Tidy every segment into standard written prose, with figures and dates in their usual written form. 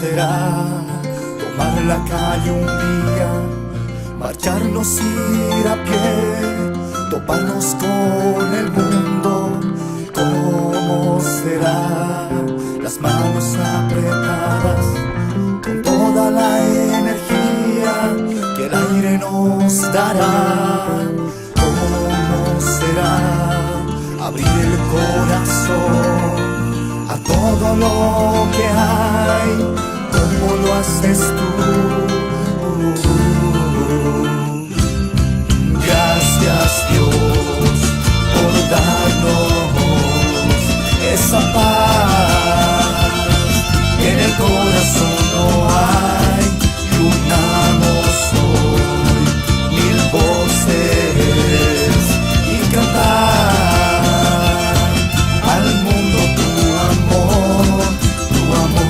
será tomar la calle un día, marcharnos, ir a pie, toparnos con el mundo? ¿Cómo será? Las manos apretadas con toda la energía que el aire nos dará. ¿Cómo será abrir el corazón a todo lo que hay? ¿Cómo lo haces tú? Gracias, Dios, por darnos esa paz que en el corazón no hay. Y unamos hoy 1000 voces y cantar al mundo tu amor, tu amor.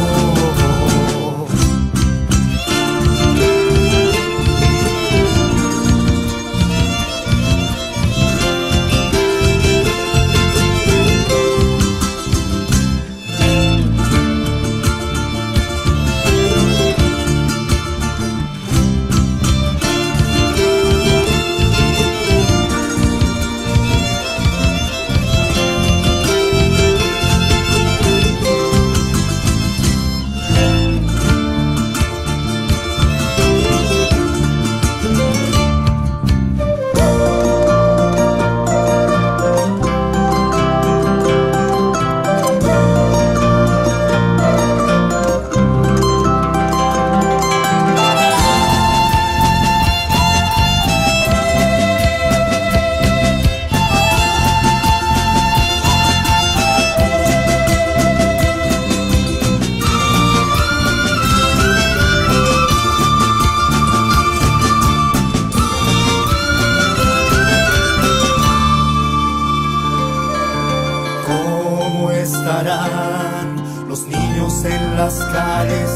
Estarán los niños en las calles,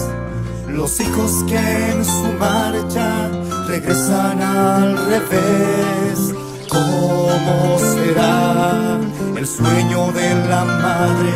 los hijos que en su marcha regresan al revés. ¿Cómo será el sueño de la madre